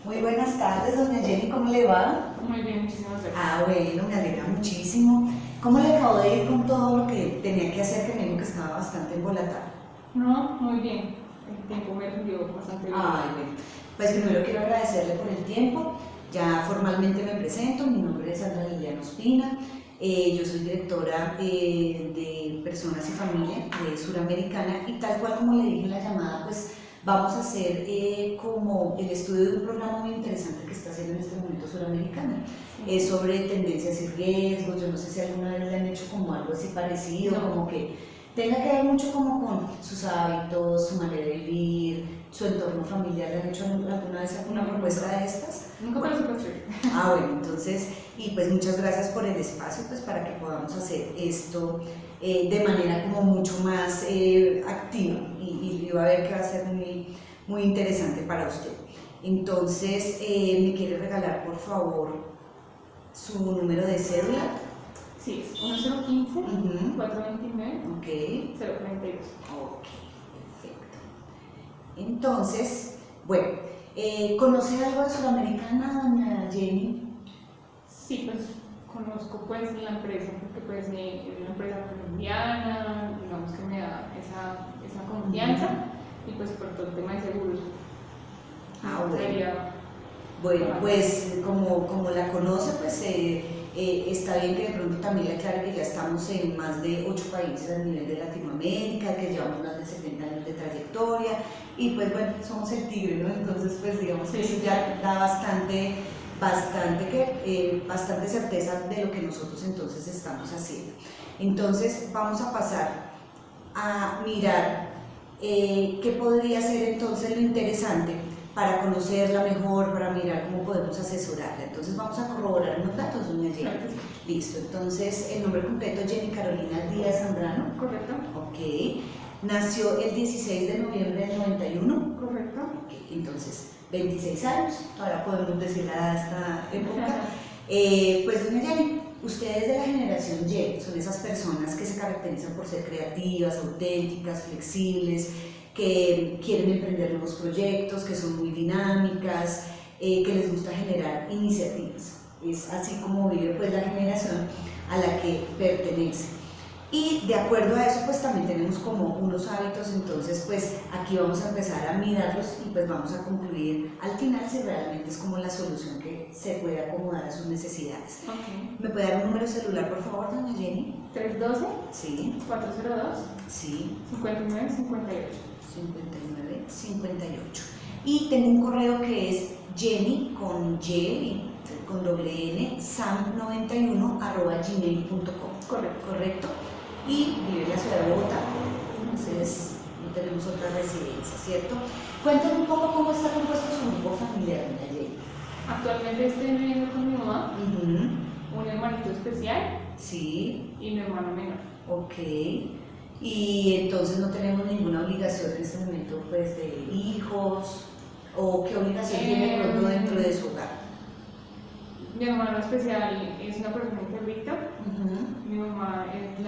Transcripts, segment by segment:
Muy buenas tardes, doña Jenny, ¿cómo le va? Muy bien, muchísimas gracias. Bueno, me alegra muchísimo. ¿Cómo le acabo de ir con todo lo que tenía que hacer, que me dijo que estaba bastante embolatada? No, muy bien. El tiempo me rindió bastante bien. Ay, bueno. Pues primero quiero agradecerle por el tiempo. Ya formalmente me presento, mi nombre es Sandra Liliana Ospina. Yo soy directora de Personas y Familia de Suramericana y tal cual como le dije en la llamada, pues vamos a hacer como el estudio de un programa muy interesante que está haciendo en este momento Suramericana. Es sobre tendencias y riesgos. Yo no sé si alguna vez le han hecho como algo así parecido, No. como que tenga que ver mucho como con sus hábitos, su manera de vivir, su entorno familiar. ¿Le han hecho alguna vez alguna propuesta de estas? Nunca me lo escuché. Bueno, entonces, y pues muchas gracias por el espacio, pues para que podamos hacer esto de manera como mucho más activa y va a ver que va a ser muy, muy interesante para usted. Entonces, ¿me quiere regalar por favor su número de cédula? Sí, es 1015 Ujú. 429 Ok. 032. Ok, perfecto. Entonces, bueno, ¿conoce algo de Sudamericana, doña Jenny? Sí, pues conozco pues la empresa porque pues es una empresa colombiana, digamos que me da esa confianza y pues por todo el tema de seguros. Bueno. Sería Bueno, pues como la conoce, pues está bien que de pronto también le aclare que ya estamos en más de 8 países a nivel de Latinoamérica, que llevamos más de 70 años de trayectoria y pues bueno, somos el tigre, ¿no? Entonces pues digamos que eso ya da bastante certeza de lo que nosotros entonces estamos haciendo. Entonces vamos a pasar a mirar qué podría ser entonces lo interesante para conocerla mejor, para mirar cómo podemos asesorarla. Entonces vamos a corroborar unos datos, doña Jenny. Listo, entonces el nombre completo Jenny Carolina Díaz Zambrano. correcto. Ok. Nació el 16 de noviembre del 91. Correcto. Ok, entonces 26 años, ahora podemos decir la edad de esta época. Pues doña Jenny, ustedes de la generación Y son esas personas que se caracterizan por ser creativas, auténticas, flexibles, que quieren emprender nuevos proyectos, que son muy dinámicas, que les gusta generar iniciativas. Es así como vive pues la generación a la que pertenece. Y de acuerdo a eso pues también tenemos como unos hábitos. Entonces pues aquí vamos a empezar a mirarlos y pues vamos a concluir al final si realmente es como la solución que se puede acomodar a sus necesidades. Okay. ¿Me puede dar un número celular por favor, doña Jenny? 312 Sí. 402 Sí. 5958. 5958. Y tengo un correo que es Jenny con Y con doble N sam91@gmail.com. Correcto. Y vive en la ciudad de Bogotá, entonces no tenemos otra residencia, ¿cierto? Cuéntame un poco cómo está compuesto su grupo familiar, doña Jenny. Actualmente estoy viviendo con mi mamá, un hermanito especial Sí. y mi hermano menor. Ok. Y entonces no tenemos ninguna obligación en este momento pues de hijos, o qué obligación tiene de pronto dentro de su hogar. Mi hermano especial es una persona interdicta. Mi mamá es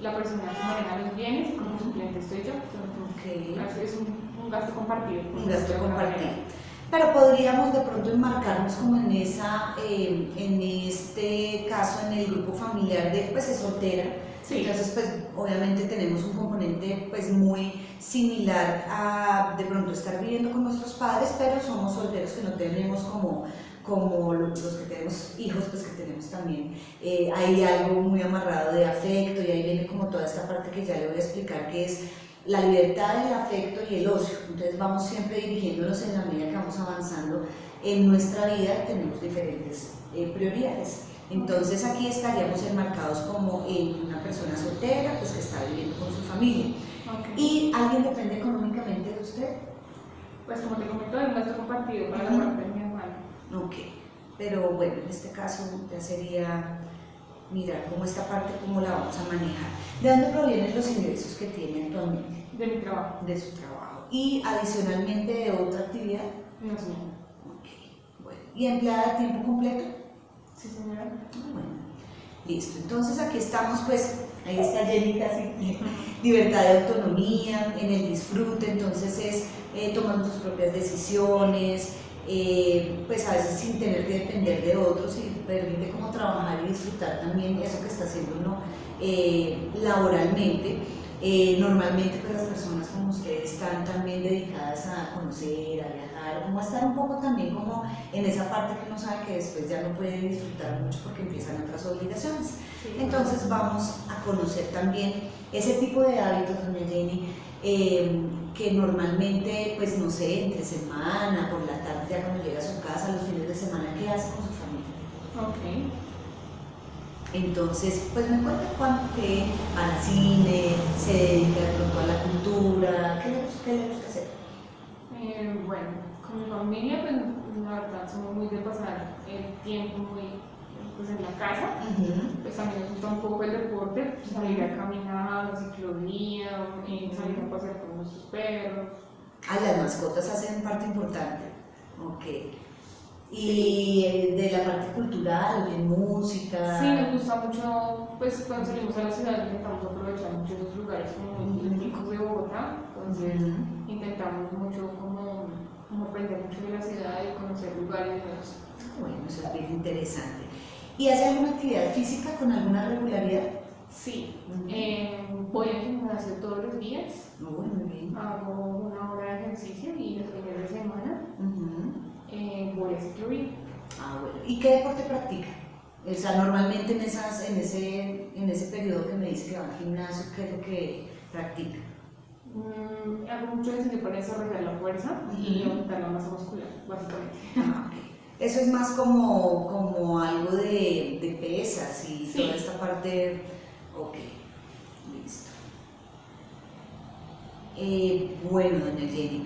la persona que maneja los bienes y como suplente estoy yo. Entonces, es un gasto compartido. Un gasto compartido. Pero podríamos de pronto enmarcarnos como en este caso, en el grupo familiar de pues es soltera. Sí. Entonces pues obviamente tenemos un componente pues muy similar a de pronto estar viviendo con nuestros padres, pero somos solteros que no tenemos como los que tenemos hijos, pues que tenemos también hay algo muy amarrado de afecto, y ahí viene como toda esta parte que ya le voy a explicar, que es la libertad, el afecto y el ocio. Entonces vamos siempre dirigiéndonos en la medida que vamos avanzando en nuestra vida, tenemos diferentes prioridades. Entonces aquí estaríamos enmarcados como en una persona soltera, pues que está viviendo con su familia. ¿Y alguien depende económicamente de usted? Pues como te comento, es un gasto compartido para la parte de mi hermano. Ok, pero bueno, en este caso ya sería mirar cómo esta parte, cómo la vamos a manejar. ¿De dónde provienen los ingresos que tiene actualmente? De mi trabajo. De su trabajo. ¿Y adicionalmente de otra actividad? No, señora. Ok, bueno. ¿Y empleada a tiempo completo? Sí, señora. Bueno, listo. Entonces aquí estamos, pues, ahí está Jenny casi, libertad de autonomía, en el disfrute. Entonces es tomando sus propias decisiones, pues a veces sin tener que depender de otros y permite como trabajar y disfrutar también eso que está haciendo uno laboralmente. Normalmente pues las personas como ustedes están también dedicadas a conocer, a viajar, como a estar un poco también como en esa parte que uno sabe que después ya no puede disfrutar mucho porque empiezan otras obligaciones. Sí, entonces vamos a conocer también ese tipo de hábitos, doña Jenny, que normalmente, pues no sé, entre semana, por la tarde, ya cuando llega a su casa, los fines de semana, ¿qué hace con su familia? Ok. Entonces, pues me cuenta cuando que va al cine, se dedica de pronto a la cultura, ¿qué le gusta hacer? Bueno, con mi familia, pues la verdad somos muy de pasar el tiempo muy pues, en la casa. Pues también nos gusta un poco el deporte, pues, salir a caminar, la ciclovía, salir a pasear con nuestros perros. Ah, las mascotas hacen parte importante. Ok. Y de la parte cultural, de música. Sí, nos gusta mucho, pues cuando salimos a la ciudad intentamos aprovechar mucho los lugares como muy típicos de Bogotá, entonces intentamos mucho como aprender mucho de la ciudad y conocer lugares nuevos. Bueno, eso es bien interesante. ¿Y hace alguna actividad física con alguna regularidad? Sí, voy al gimnasio todos los días. Muy bien. Hago 1 hora de ejercicio y los fines de semana voy a ciclovía. Ah, bueno. ¿Y qué deporte practica? O sea, normalmente en ese periodo que me dice que va al gimnasio, ¿qué es lo que practica? Hago mucho ejercicio para desarrollar la fuerza y aumentar la masa muscular, básicamente. Ah, okay. Eso es más como algo de pesas y sí. Toda esta parte. Ok, listo. Bueno, doña Jenny,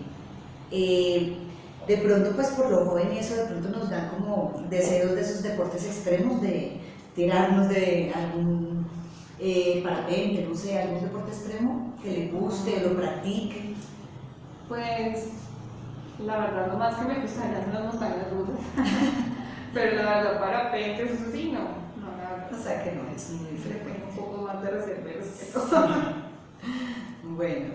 de pronto pues por lo joven y eso de pronto nos dan como deseos de esos deportes extremos, de tirarnos de algún parapente, no sé, algún deporte extremo que le guste o lo practique. Pues la verdad lo más que me gustaría son las montañas rusas, pero la verdad parapentes, eso sí, no, nada. O sea que no es muy frecuente. Un poco más de reserva. Bueno,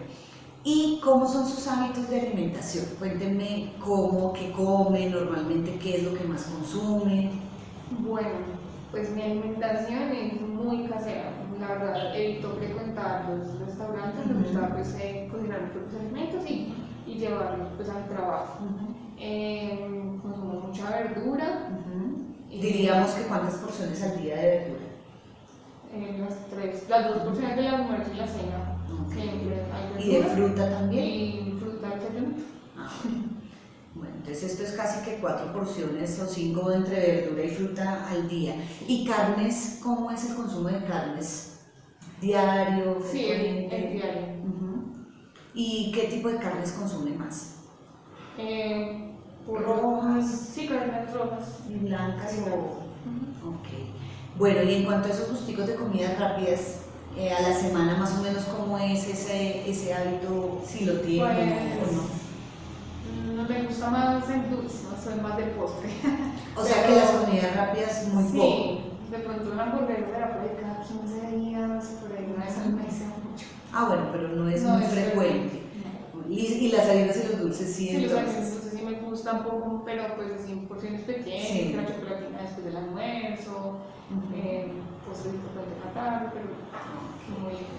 ¿y cómo son sus hábitos de alimentación? Cuéntenme cómo, qué come, normalmente qué es lo que más consume. Bueno, pues mi alimentación es muy casera. La verdad, evito frecuentar los restaurantes, me gusta pues, cocinar mis propios alimentos y llevarlos pues, al trabajo. Consumo mucha verdura. Diríamos que ¿cuántas porciones al día de verdura? Las 2 porciones del almuerzo y la cena. Siempre hay verdura. ¿Y de fruta también? Y fruta excelente. Bueno, entonces esto es casi que 4 porciones o 5 entre verdura y fruta al día. ¿Y carnes? ¿Cómo es el consumo de carnes? ¿Diario? Sí, el diario. ¿Y qué tipo de carnes consume más? Rojas. Sí, carnes rojas. ¿Y blancas o...? Ok. Bueno, y en cuanto a esos gusticos de comidas rápidas, a la semana más o menos, ¿cómo es ese hábito? Si lo tiene pues, o no. Me gusta más el dulce, no soy más de postre. O sea que las comidas rápidas muy poco. Sí, de pronto una hamburguesa era por ahí cada 15 días, por ahí una vez al mes mucho. Ah, bueno, pero no es muy frecuente. No. ¿Y las harinas y los dulces sí? Sí, los dulces sí me gustan un poco, pero pues así en porciones pequeñas, la chocolatina después del almuerzo, postres de la tarde, pero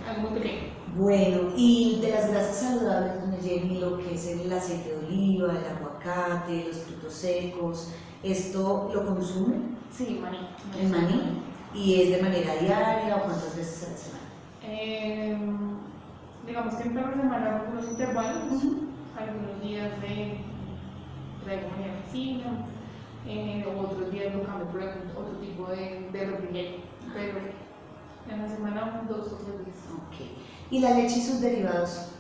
algo muy pequeño. Bueno, y de las grasas saludables, doña Jenny, lo que es el aceite de oliva, el aguacate, los frutos secos, ¿esto lo consume? Sí, maní. ¿El maní? ¿Y es de manera diaria o cuántas veces a la semana? Digamos que entre la semana algunos intervalos, algunos días traigo maní vecina, otros días lo cambio por otro tipo de refrigerio, pero en la semana 2 o 3 días. Okay. ¿Y la leche y sus derivados?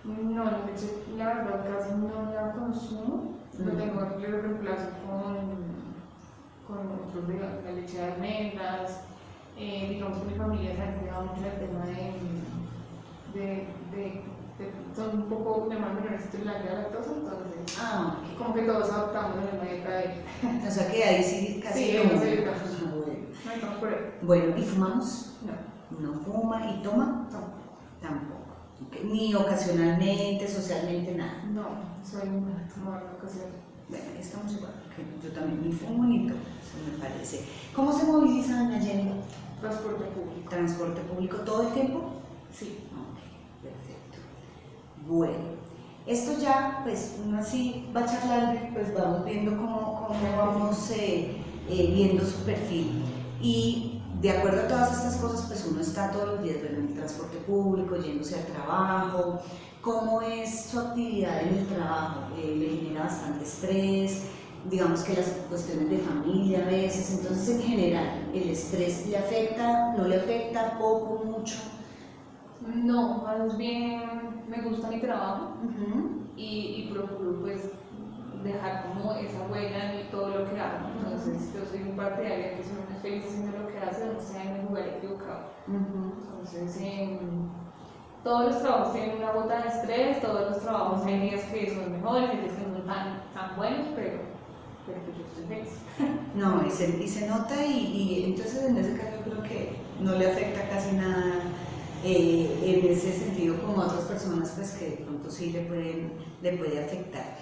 No, la leche, la verdad, casi no la consumo. Lo reemplazo con otros de la leche de almendras. Digamos que mi familia se ha cuidado mucho el tema son un poco de más menores intolerancia a la lactosa, entonces okay. Como que todos adoptamos la dieta de él. O sea que ahí sí casi sí, no. No estamos por ahí. Bueno, ¿y fumamos? No. ¿No fuma? ¿Y toma? Tampoco. Okay. Ni ocasionalmente, socialmente, nada. No, soy muy tomar ocasional. Bueno, ahí estamos igual, porque yo también me fumo bonito, eso me parece. ¿Cómo se moviliza, doña Jenny? Transporte público. ¿Transporte público todo el tiempo? Sí. Ok, perfecto. Bueno, esto ya, pues uno así va charlando y pues vamos viendo cómo vamos viendo su perfil. Y de acuerdo a todas estas cosas, pues uno está todos los días en el transporte público, yéndose al trabajo. ¿Cómo es su actividad en el trabajo? ¿Le genera bastante estrés? Digamos que las cuestiones de familia a veces, entonces en general, ¿el estrés le afecta, no le afecta, poco, mucho? No, más bien me gusta mi trabajo y procuro pues dejar como esa huella en todo lo que hago. Entonces yo soy un partidaria que si uno es feliz haciendo lo que hace, no sea en el lugar equivocado. Entonces todos los trabajos tienen una gota de estrés, todos los trabajos hay días que son mejores, hay días que no son tan buenos, pero pues yo estoy feliz. No, y se nota y entonces en ese caso creo que no le afecta casi nada en ese sentido como a otras personas pues que de pronto sí le puede afectar.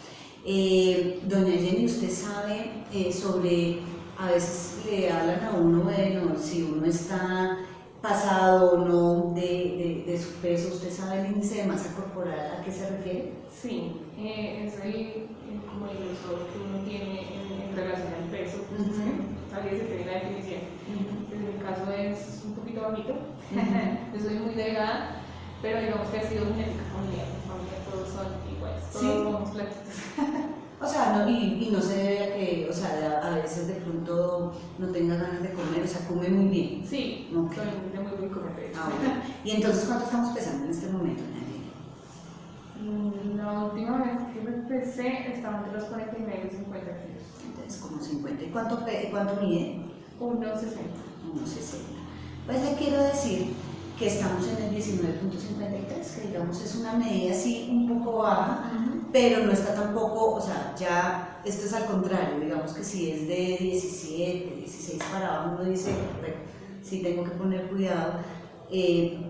Doña Jenny, ¿usted sabe sobre, a veces le hablan a uno, bueno, si uno está pasado o no de su peso, ¿usted sabe el índice de masa corporal a qué se refiere? Sí, es como el grosor que uno tiene en relación al peso, ahí se tiene la definición. En mi caso es un poquito bajito, yo soy muy delgada, pero digamos que ha sido genética familiar, mi familia todos son iguales, todos somos platitos. O sea, no, y no se debe a que, o sea, a veces de pronto no tenga ganas de comer, o sea, come muy bien. Sí, okay. Soy de muy buen comer. Bueno. ¿Y entonces cuánto estamos pesando en este momento, Nani? La última vez que me pesé estaba entre los 49 y 50 kilos. Entonces, como 50. ¿Y cuánto mide? 1,60. 1,60. Pues le quiero decir que estamos en el 19.53, que digamos es una medida así un poco baja, pero no está tampoco, o sea, ya esto es al contrario, digamos que si es de 17, 16 para abajo, uno dice, bueno, sí tengo que poner cuidado.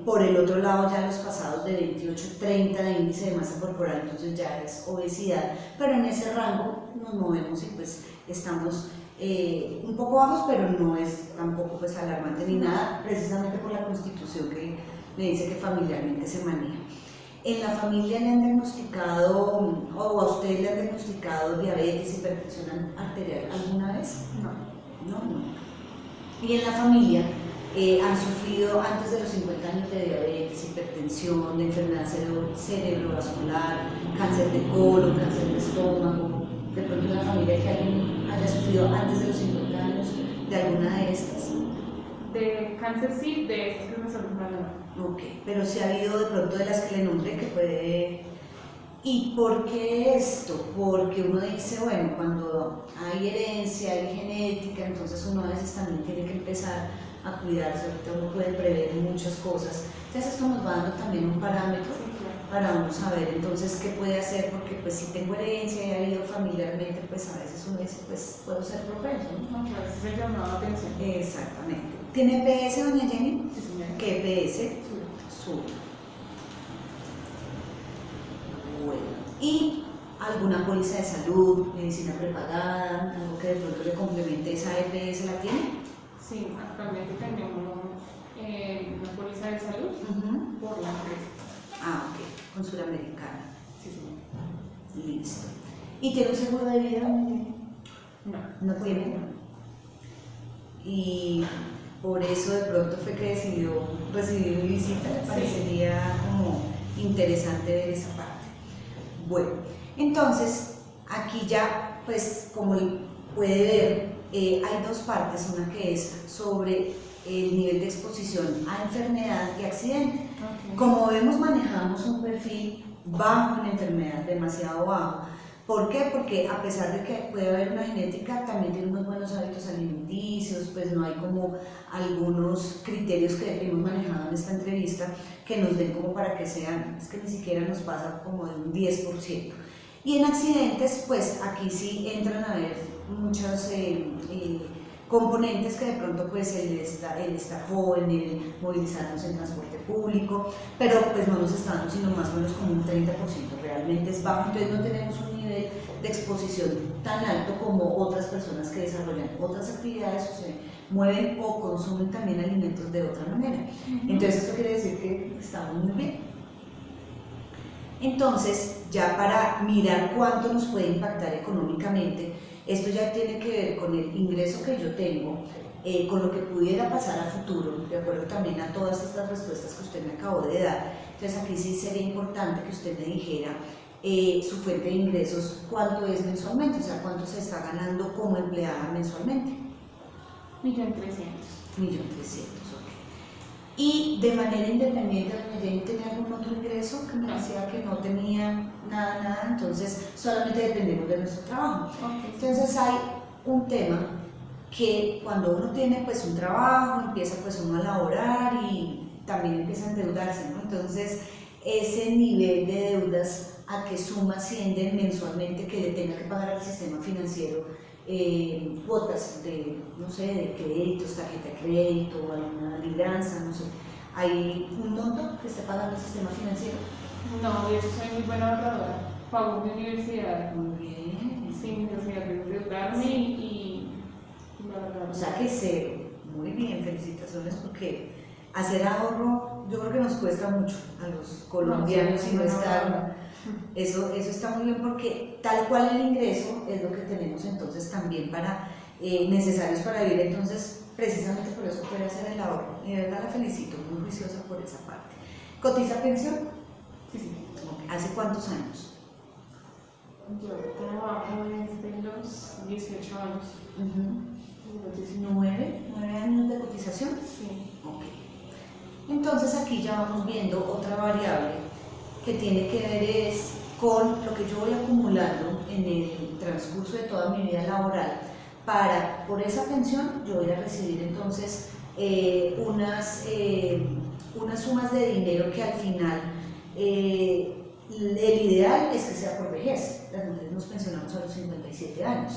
Por el otro lado ya los pasados de 28, 30 de índice de masa corporal, entonces ya es obesidad, pero en ese rango nos movemos y pues estamos un poco bajos, pero no es tampoco pues alarmante ni nada, precisamente por la constitución que me dice que familiarmente se maneja. ¿En la familia le han diagnosticado, o a usted le han diagnosticado diabetes, hipertensión arterial alguna vez? No. ¿Y en la familia han sufrido antes de los 50 años de diabetes, hipertensión, de enfermedad cerebrovascular, cáncer de colon, cáncer de estómago? De pronto en la familia que alguien haya sufrido antes de los 50 años de alguna de estas. De cáncer sí, de esas que me son no. Ok, pero si ha habido de pronto de las que le nombré que puede... ¿Y por qué esto? Porque uno dice, bueno, cuando hay herencia, hay genética, entonces uno a veces también tiene que empezar a cuidarse, ahorita uno puede prever muchas cosas. Entonces esto nos va dando también un parámetro para uno saber entonces qué puede hacer, porque pues si tengo herencia y ha habido familiarmente, pues a veces uno dice, pues puedo ser propenso, ¿no? A veces me llamaba la atención. Exactamente. ¿Tiene PS, doña Jenny? Sí, señora. ¿Qué PS? Sur. Bueno. ¿Y alguna póliza de salud, medicina prepagada, algo que de pronto le complemente esa EPS la tiene? Sí, actualmente tenemos una póliza de salud por la empresa. Ah, ok, con Suramericana. Sí, señor. Listo. ¿Y tiene un seguro de vida? No. No tiene. Y por eso de pronto fue que decidió recibir mi visita, me parecería como interesante ver esa parte. Bueno, entonces aquí ya, pues como puede ver, hay dos partes, una que es sobre el nivel de exposición a enfermedad y accidente. Como vemos, manejamos un perfil bajo en enfermedad, demasiado bajo. ¿Por qué? Porque a pesar de que puede haber una genética, también tiene unos buenos hábitos alimenticios, pues no hay como algunos criterios que hemos manejado en esta entrevista que nos den como para que sean, es que ni siquiera nos pasa como de un 10%. Y en accidentes, pues aquí sí entran a ver muchos componentes que de pronto pues el estar joven, el movilizarnos en transporte público, pero pues no nos estamos sino más o menos como un 30%, realmente es bajo, entonces no tenemos un nivel de exposición tan alto como otras personas que desarrollan otras actividades o se mueven o consumen también alimentos de otra manera. Entonces esto quiere decir que estamos muy bien. Entonces, ya para mirar cuánto nos puede impactar económicamente, esto ya tiene que ver con el ingreso que yo tengo, con lo que pudiera pasar a futuro, de acuerdo también a todas estas respuestas que usted me acabó de dar. Entonces aquí sí sería importante que usted me dijera su fuente de ingresos, cuánto es mensualmente, o sea, cuánto se está ganando como empleada mensualmente. 1.300.000. 1.300.000, ok. Y de manera independiente, doña Jenny, ¿tenía algún otro ingreso? Que me decía que no tenía nada, entonces solamente dependemos de nuestro trabajo. Okay. Entonces hay un tema que cuando uno tiene pues un trabajo, empieza pues uno a laborar y también empieza a endeudarse, ¿no? Entonces ese nivel de deudas a que suma ascienden mensualmente que le tenga que pagar al sistema financiero cuotas de, no sé, de créditos, tarjeta de crédito, alguna libranza, no sé. ¿Hay un monto que esté pagando el sistema financiero? No, yo soy muy buena ahorradora. Pago mi universidad. Muy bien. Sin necesidad de endeudarme y la verdad. O sea que cero. Muy bien, felicitaciones, porque hacer ahorro yo creo que nos cuesta mucho a los colombianos y no estar. Eso está muy bien porque tal cual el ingreso es lo que tenemos entonces también para necesarios para vivir, entonces precisamente por eso puede hacer el ahorro y de verdad la felicito, muy juiciosa por esa parte. ¿Cotiza pensión? Sí. ¿Hace cuántos años? Yo trabajo desde los 18 años. 9 años de cotización. Sí. Ok. Entonces aquí ya vamos viendo otra variable que tiene que ver es con lo que yo voy acumulando en el transcurso de toda mi vida laboral para, por esa pensión, yo voy a recibir entonces unas sumas de dinero que al final el ideal es que sea por vejez. Las mujeres nos pensionamos a los 57 años,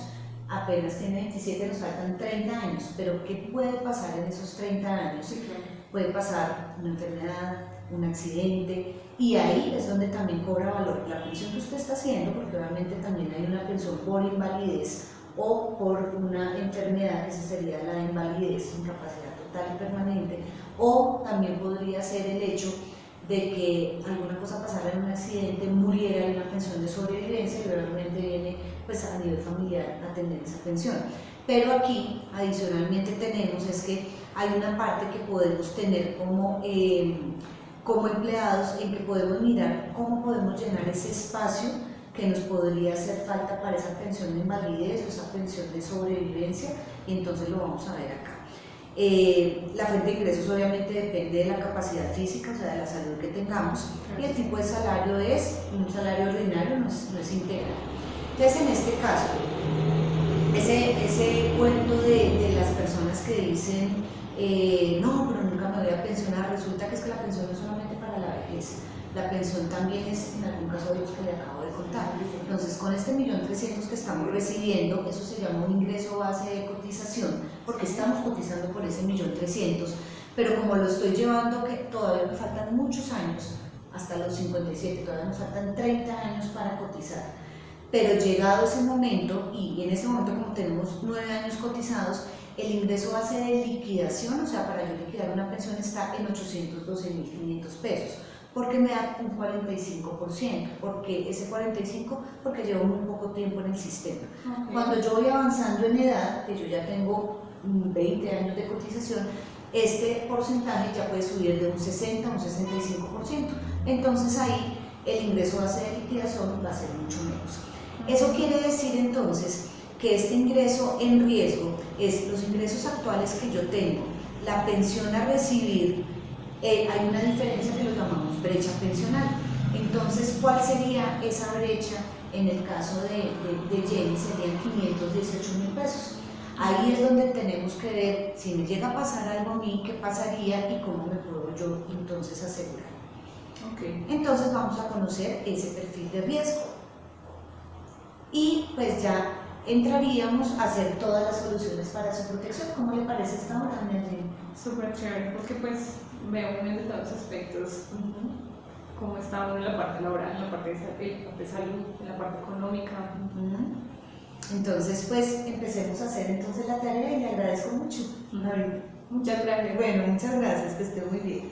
apenas tiene 27, nos faltan 30 años, pero ¿qué puede pasar en esos 30 años? Sí, claro. Puede pasar una enfermedad, un accidente, y ahí es donde también cobra valor la pensión que usted está haciendo, porque obviamente también hay una pensión por invalidez o por una enfermedad, esa sería la invalidez, incapacidad total y permanente, o también podría ser el hecho de que alguna cosa pasara en un accidente, muriera en una pensión de sobrevivencia y realmente viene pues a nivel familiar a tener esa pensión. Pero aquí adicionalmente tenemos es que hay una parte que podemos tener como empleados en que podemos mirar cómo podemos llenar ese espacio que nos podría hacer falta para esa pensión de invalidez o esa pensión de sobrevivencia, y entonces lo vamos a ver acá. La fuente de ingresos obviamente depende de la capacidad física, o sea, de la salud que tengamos, y el tipo de salario es un salario ordinario, no es integral. Entonces, en este caso, ese cuento de las personas que dicen no, pero nunca me voy a pensionar, resulta que es que la pensión no es solamente para la vejez, la pensión también es en algún caso de los que le acabo de contar. Entonces, con este 1.300.000 que estamos recibiendo, eso se llama un ingreso base de cotización, porque estamos cotizando por ese 1.300.000, pero como lo estoy llevando, que todavía me faltan muchos años, hasta los 57, todavía nos faltan 30 años para cotizar. Pero llegado ese momento, y en este momento como tenemos 9 años cotizados, el ingreso base de liquidación, o sea, para yo liquidar una pensión está en 812.500 pesos, porque me da un 45%, porque ese 45%, porque llevo muy poco tiempo en el sistema. Okay. Cuando yo voy avanzando en edad, que yo ya tengo 20 años de cotización, este porcentaje ya puede subir de un 60 a un 65%, entonces ahí el ingreso base de liquidación va a ser mucho menos. Eso quiere decir entonces que este ingreso en riesgo es los ingresos actuales que yo tengo, la pensión a recibir, hay una diferencia que lo llamamos brecha pensional. Entonces, ¿cuál sería esa brecha? En el caso de Jenny serían 518.000 pesos. Ahí es donde tenemos que ver si me llega a pasar algo a mí, qué pasaría y cómo me puedo yo entonces asegurar. Okay. Entonces vamos a conocer ese perfil de riesgo. Y pues ya entraríamos a hacer todas las soluciones para su protección. ¿Cómo le parece esta hora, Jenny? Súper chévere, porque pues veo muy de todos los aspectos. cómo está uno en la parte laboral, en la parte de salud, en la parte económica. Entonces, pues empecemos a hacer entonces la tarea y le agradezco mucho. Muchas gracias. Bueno, muchas gracias, que esté muy bien.